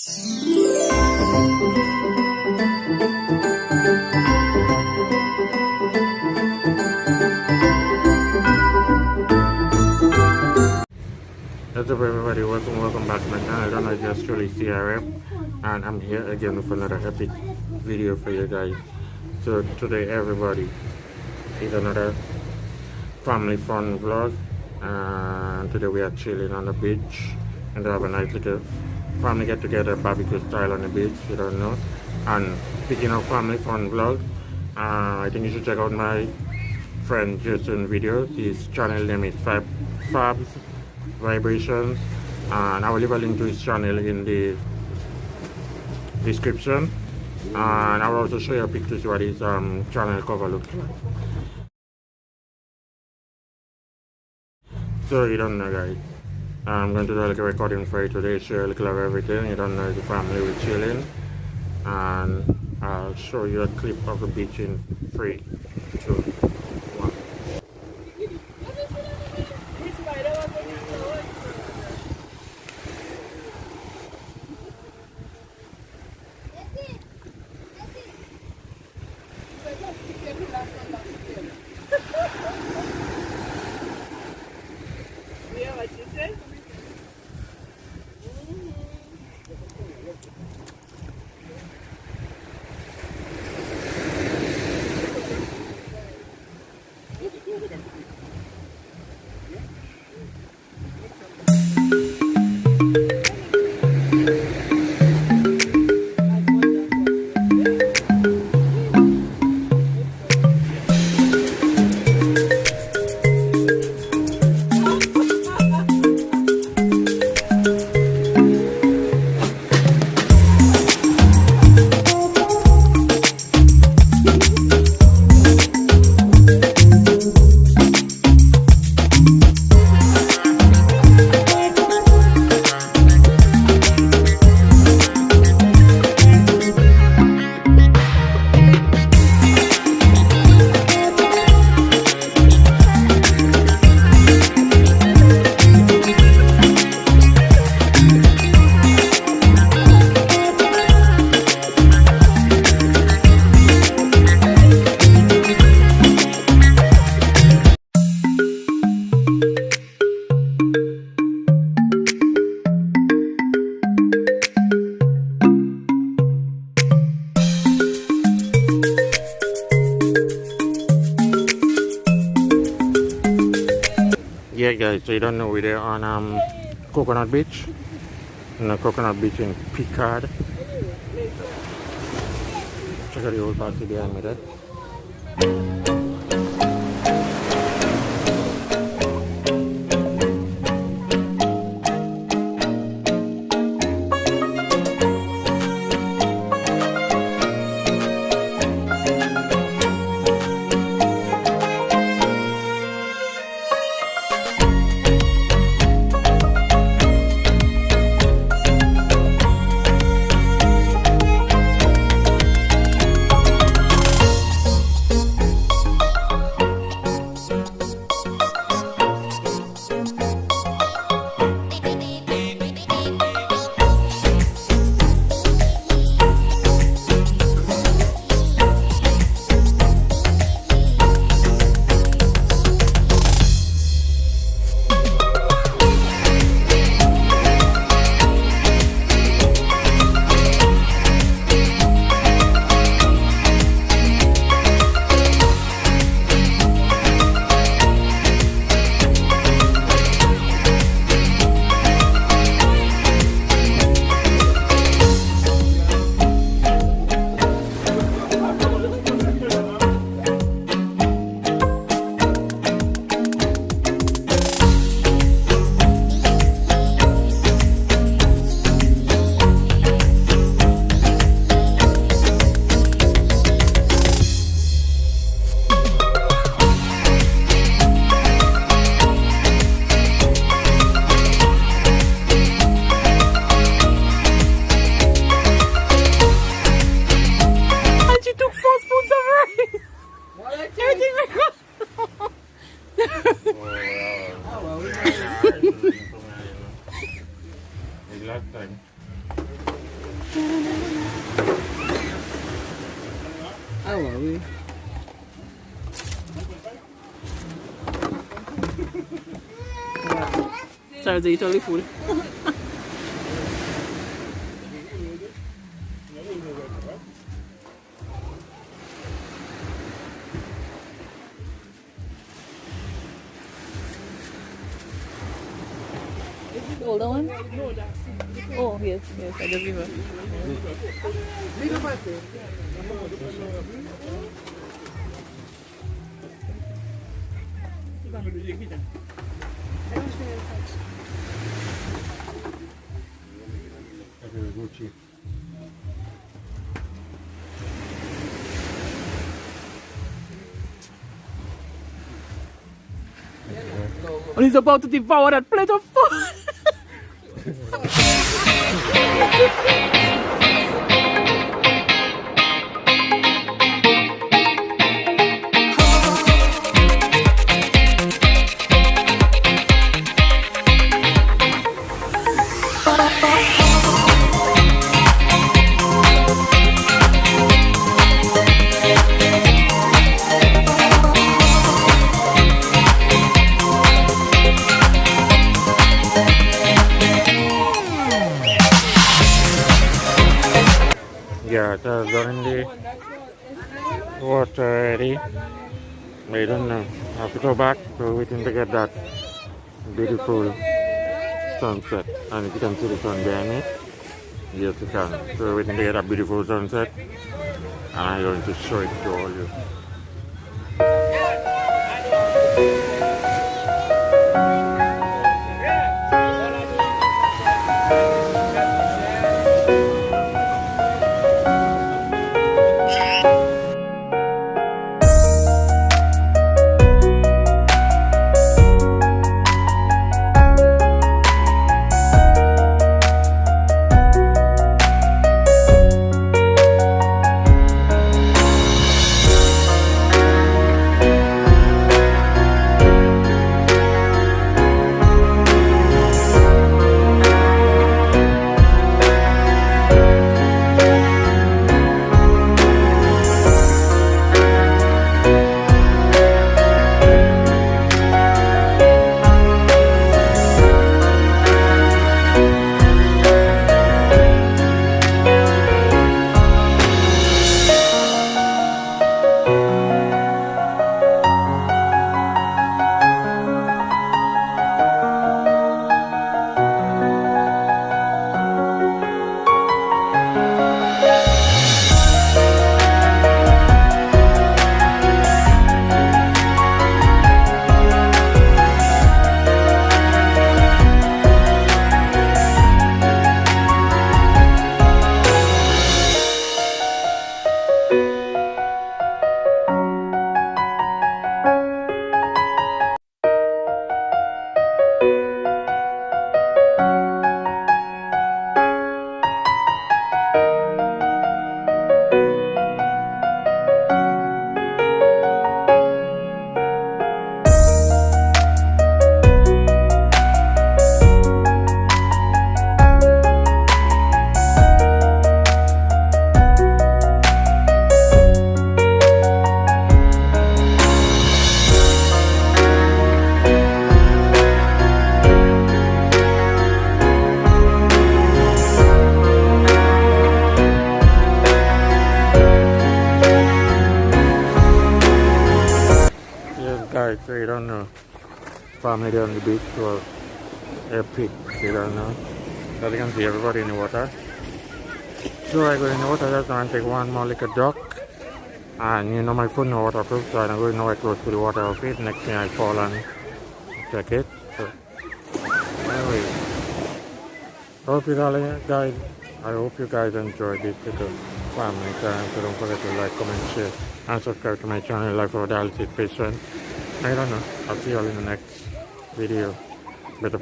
What's up everybody, welcome back to my channel. I don't know if you're truly CRF, and I'm here again with another epic video for you guys. So today everybody is another family fun vlog, and today we are chilling on the beach and have a nice little family get together barbecue style on the beach, you don't know. And speaking of family fun vlog, I think you should check out my friend Jason videos. His channel name is Fabs Vibrations, and I will leave a link to his channel in the description, and I will also show you a picture to what his channel cover looks like. So you don't know guys, I'm going to do like a recording for you today, share a little of everything. You don't know the family we're chilling, and I'll show you a clip of the beach in 3, 2, 1. Yeah guys, so you don't know, we're there on Coconut Beach, Coconut Beach in Picard. Check out the old party behind me there. last time. Ah ouais, oui. Sorry, they eat all the food. The older one? Oh, yes, yes, I just remember. And he's about to devour that plate of food. Yeah, they're in the water already. I don't know. I have to go back, so we can get that beautiful sunset. And if you can see the sun behind me, yes you can. So we can get a beautiful sunset. And I'm going to show it to all you. Guys, they don't know. Family there on the beach or epic, they don't know. So you can see everybody in the water. So I go in the water just now and take one more little duck. And you know my foot no waterproof, so I don't go nowhere close to the water of it. Next thing I fall and check it. So anyway, hope you guys, I hope you guys enjoyed this little family time. So don't forget to like, comment, share and subscribe to my channel, Life of Dialysis Patient. I don't know. I'll see you all in the next video. Better.